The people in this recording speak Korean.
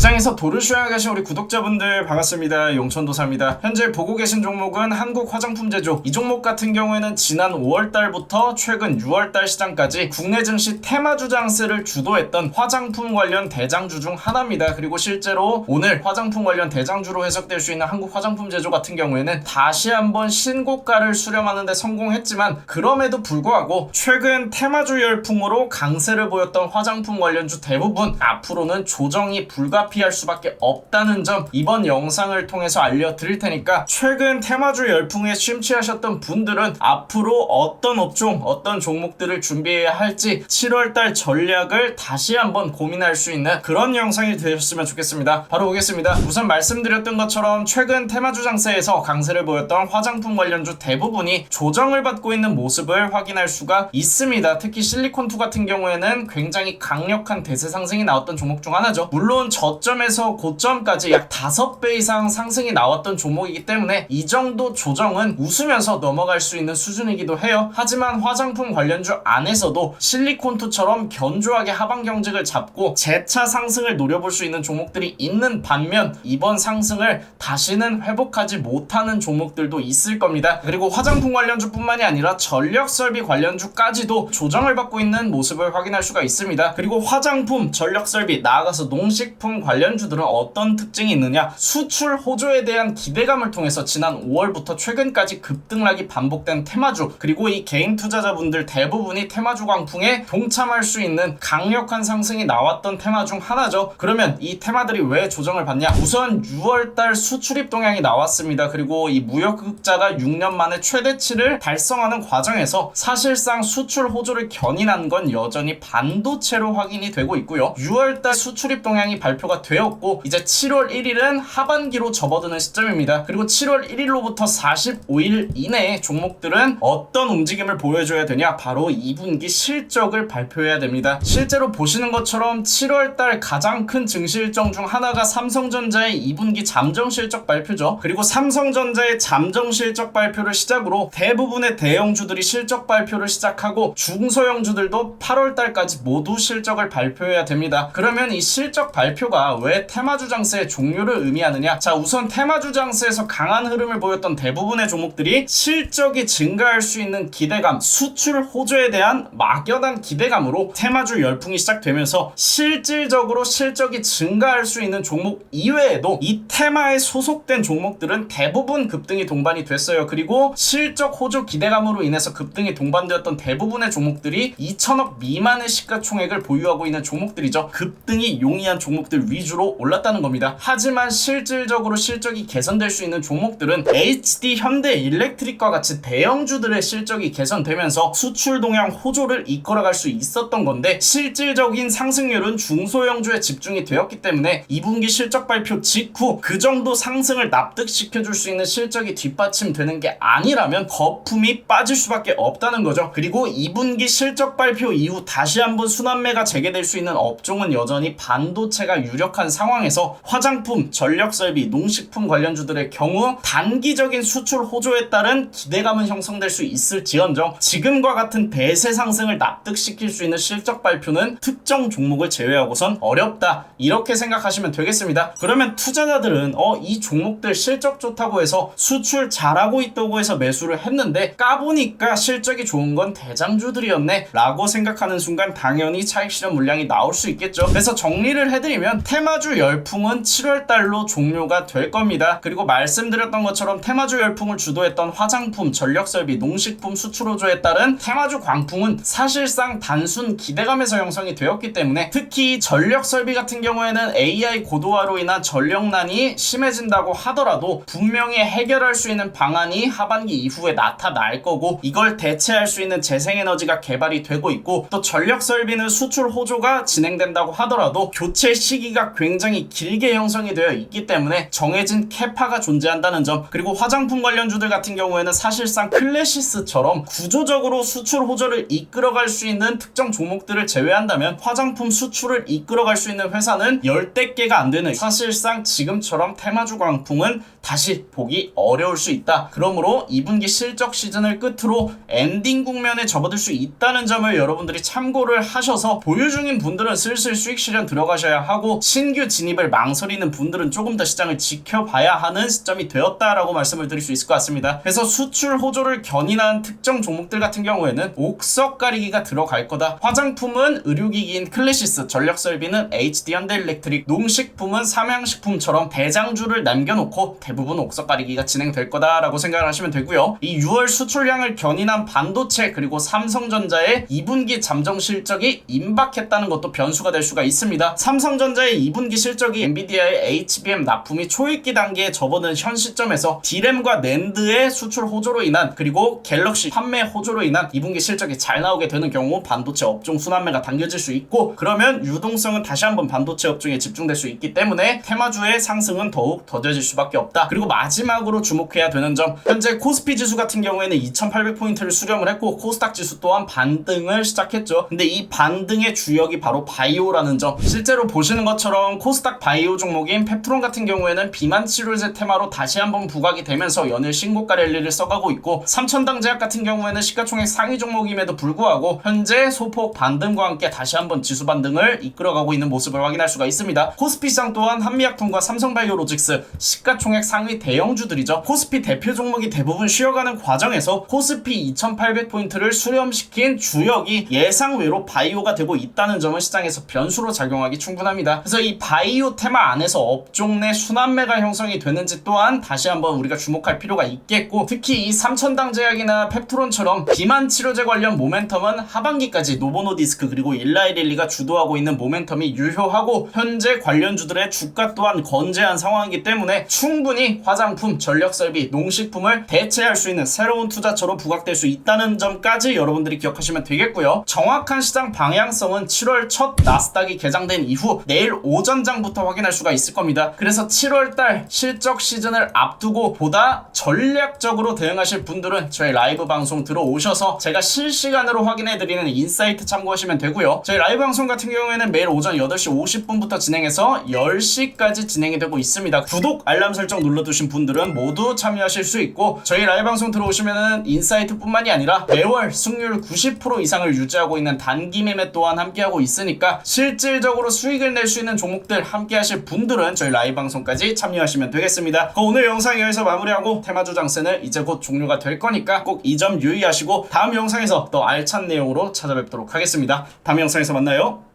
시장에서 도를 쉬어야 계신 우리 구독자분들 반갑습니다. 용천도사입니다. 현재 보고 계신 종목은 한국 화장품 제조. 이 종목 같은 경우에는 지난 5월달부터 최근 6월달 시장까지 국내 증시 테마주 장세를 주도했던 화장품 관련 대장주 중 하나입니다. 그리고 실제로 오늘 화장품 관련 대장주로 해석될 수 있는 한국 화장품 제조 같은 경우에는 다시 한번 신고가를 수렴하는 데 성공했지만 그럼에도 불구하고 최근 테마주 열풍으로 강세를 보였던 화장품 관련주 대부분 앞으로는 조정이 불가피할 수밖에 없다는 점 이번 영상을 통해서 알려드릴 테니까 최근 테마주 열풍에 심취하셨던 분들은 앞으로 어떤 업종, 어떤 종목들을 준비해야 할지 7월달 전략을 다시 한번 고민할 수 있는 그런 영상이 되셨으면 좋겠습니다. 바로 보겠습니다. 우선 말씀드렸던 것처럼 최근 테마주 장세에서 강세를 보였던 화장품 관련주 대부분이 조정을 받고 있는 모습을 확인할 수가 있습니다. 특히 실리콘2 같은 경우에는 굉장히 강력한 대세 상승이 나왔던 종목 중 하나죠. 물론 저점에서 고점까지 약 5배 이상 상승이 나왔던 종목이기 때문에 이 정도 조정은 웃으면서 넘어갈 수 있는 수준이기도 해요. 하지만 화장품 관련주 안에서도 실리콘2처럼 견조하게 하방 경직을 잡고 재차 상승을 노려볼 수 있는 종목들이 있는 반면 이번 상승을 다시는 회복하지 못하는 종목들도 있을 겁니다. 그리고 화장품 관련주뿐만이 아니라 전력설비 관련주까지도 조정을 받고 있는 모습을 확인할 수가 있습니다. 그리고 화장품, 전력설비, 나아가서 농식품 관련주들은 어떤 특징이 있느냐? 수출 호조에 대한 기대감을 통해서 지난 5월부터 최근까지 급등락이 반복된 테마주, 그리고 이 개인 투자자분들 대부분이 테마주 광풍에 동참할 수 있는 강력한 상승이 나왔던 테마 중 하나죠. 그러면 이 테마들이 왜 조정을 받냐? 우선 6월달 수출입 동향이 나왔습니다. 그리고 이 무역흑자가 6년 만에 최대치를 달성하는 과정에서 사실상 수출 호조를 견인한 건 여전히 반도체로 확인이 되고 있고요. 6월달 수출입 동향이 발표가 되었고 이제 7월 1일은 하반기로 접어드는 시점입니다. 그리고 7월 1일로부터 45일 이내에 종목들은 어떤 움직임을 보여줘야 되냐? 바로 2분기 실적을 발표해야 됩니다. 실제로 보시는 것처럼 7월달 가장 큰 증시 일정 중 하나가 삼성전자의 2분기 잠정 실적 발표죠. 그리고 삼성전자의 잠정 실적 발표를 시작으로 대부분의 대형주들이 실적 발표를 시작하고 중소형주들도 8월달까지 모두 실적을 발표해야 됩니다. 그러면 이 실적 발표가 왜 테마주 장세의 종료를 의미하느냐? 자, 우선 테마주 장세에서 강한 흐름을 보였던 대부분의 종목들이 실적이 증가할 수 있는 기대감, 수출 호조에 대한 막연한 기대감으로 테마주 열풍이 시작되면서 실질적으로 실적이 증가할 수 있는 종목 이외에도 이 테마에 소속된 종목들은 대부분 급등이 동반이 됐어요. 그리고 실적 호조 기대감으로 인해서 급등이 동반되었던 대부분의 종목들이 2천억 미만의 시가총액을 보유하고 있는 종목들이죠. 급등이 용이한 종목들 위주로 올랐다는 겁니다. 하지만 실질적으로 실적이 개선될 수 있는 종목들은 HD, 현대, 일렉트릭과 같이 대형주들의 실적이 개선되면서 수출 동향 호조를 이끌어갈 수 있었던 건데 실질적인 상승률은 중소형주에 집중이 되었기 때문에 2분기 실적 발표 직후 그 정도 상승을 납득시켜줄 수 있는 실적이 뒷받침되는 게 아니라면 거품이 빠질 수밖에 없다는 거죠. 그리고 2분기 실적 발표 이후 다시 한번 순환매가 재개될 수 있는 업종은 여전히 반도체가 유력한 상황에서 화장품, 전력설비, 농식품 관련주들의 경우 단기적인 수출 호조에 따른 기대감은 형성될 수 있을지언정 지금과 같은 대세 상승을 납득시킬 수 있는 실적 발표는 특정 종목을 제외하고선 어렵다, 이렇게 생각하시면 되겠습니다. 그러면 투자자들은 이 종목들 실적 좋다고 해서 수출 잘하고 있다고 해서 매수를 했는데 까보니까 실적이 좋은 건 대장주들이었네 라고 생각하는 순간 당연히 차익 실현 물량이 나올 수 있겠죠. 그래서 정리를 해드리면 테마주 열풍은 7월달로 종료가 될 겁니다. 그리고 말씀드렸던 것처럼 테마주 열풍을 주도했던 화장품, 전력설비, 농식품 수출 호조에 따른 테마주 광풍은 사실상 단순 기대감에서 형성이 되었기 때문에 특히 전력설비 같은 경우에는 AI 고도화로 인한 전력난이 심해진다고 하더라도 분명히 해결할 수 있는 방안이 하반기 이후에 나타날 거고 이걸 대체할 수 있는 재생에너지가 개발이 되고 있고 또 전력설비는 수출 호조가 진행된다고 하더라도 교체 시기가 굉장히 길게 형성이 되어 있기 때문에 정해진 캐파가 존재한다는 점, 그리고 화장품 관련주들 같은 경우에는 사실상 클래시스처럼 구조적으로 수출 호조를 이끌어갈 수 있는 특정 종목들을 제외한다면 화장품 수출을 이끌어갈 수 있는 회사는 10대 개가 안 되는, 사실상 지금처럼 테마주 광풍은 다시 보기 어려울 수 있다. 그러므로 2분기 실적 시즌을 끝으로 엔딩 국면에 접어들 수 있다는 점을 여러분들이 참고를 하셔서 보유 중인 분들은 슬슬 수익 실현 들어가셔야 하고, 신규 진입을 망설이는 분들은 조금 더 시장을 지켜봐야 하는 시점이 되었다라고 말씀을 드릴 수 있을 것 같습니다. 그래서 수출 호조를 견인한 특정 종목들 같은 경우에는 옥석 가리기가 들어갈 거다. 화장품은 의료기기인 클래시스, 전력설비는 HD 현대일렉트릭, 농식품은 삼양식품처럼 대장주를 남겨놓고 대부분 옥석 가리기가 진행될 거다라고 생각을 하시면 되고요. 이 6월 수출량을 견인한 반도체 그리고 삼성전자의 2분기 잠정 실적이 임박했다는 것도 변수가 될 수가 있습니다. 삼성전자의 2분기 실적이 엔비디아의 HBM 납품이 초읽기 단계에 접어든 현 시점에서 D램과 낸드의 수출 호조로 인한, 그리고 갤럭시 판매 호조로 인한 2분기 실적이 잘 나오게 되는 경우 반도체 업종 순환매가 당겨질 수 있고, 그러면 유동성은 다시 한번 반도체 업종에 집중될 수 있기 때문에 테마주의 상승은 더욱 더뎌질 수밖에 없다. 그리고 마지막으로 주목해야 되는 점, 현재 코스피 지수 같은 경우에는 2800포인트를 수렴을 했고 코스닥 지수 또한 반등을 시작했죠. 근데 이 반등의 주역이 바로 바이오라는 점, 실제로 보시는 것처럼 코스닥 바이오 종목인 펩트론 같은 경우에는 비만 치료제 테마로 다시 한번 부각이 되면서 연일 신고가 랠리를 써가고 있고, 삼천당제약 같은 경우에는 시가총액 상위 종목임에도 불구하고 현재 소폭 반등과 함께 다시 한번 지수 반등을 이끌어가고 있는 모습을 확인할 수가 있습니다. 코스피 시장 또한 한미약품과 삼성바이오로직스 시가총액 상위 대형주들이죠. 코스피 대표 종목이 대부분 쉬어가는 과정에서 코스피 2800포인트를 수렴시킨 주역이 예상외로 바이오가 되고 있다는 점은 시장에서 변수로 작용하기 충분합니다. 그래서 이 바이오 테마 안에서 업종 내 순환매가 형성이 되는지 또한 다시 한번 우리가 주목할 필요가 있겠고, 특히 이 삼천당제약이나 펩트론처럼 비만 치료제 관련 모멘텀은 하반기까지 노보노디스크 그리고 일라이릴리가 주도하고 있는 모멘텀이 유효하고, 현재 관련주들의 주가 또한 건재한 상황이기 때문에 충분히 화장품, 전력설비, 농식품을 대체할 수 있는 새로운 투자처로 부각될 수 있다는 점까지 여러분들이 기억하시면 되겠고요. 정확한 시장 방향성은 7월 첫 나스닥이 개장된 이후 내일 오전장부터 확인할 수가 있을 겁니다. 그래서 7월달 실적 시즌을 앞두고 보다 전략적으로 대응하실 분들은 저희 라이브 방송 들어오셔서 제가 실시간으로 확인해드리는 인사이트 참고하시면 되고요. 저희 라이브 방송 같은 경우에는 매일 오전 8시 50분부터 진행해서 10시까지 진행이 되고 있습니다. 구독, 알람 설정 눌러두신 분들은 모두 참여하실 수 있고, 저희 라이브 방송 들어오시면은 인사이트 뿐만이 아니라 매월 승률 90% 이상을 유지하고 있는 단기 매매 또한 함께하고 있으니까 실질적으로 수익을 낼 수 있는 종목들 함께하실 분들은 저희 라이브 방송까지 참여하시면 되겠습니다. 오늘 영상 여기서 마무리하고 테마주 장세는 이제 곧 종료가 될 거니까 꼭 이 점 유의하시고 다음 영상에서 더 알찬 내용으로 찾아뵙도록 하겠습니다. 다음 영상에서 만나요.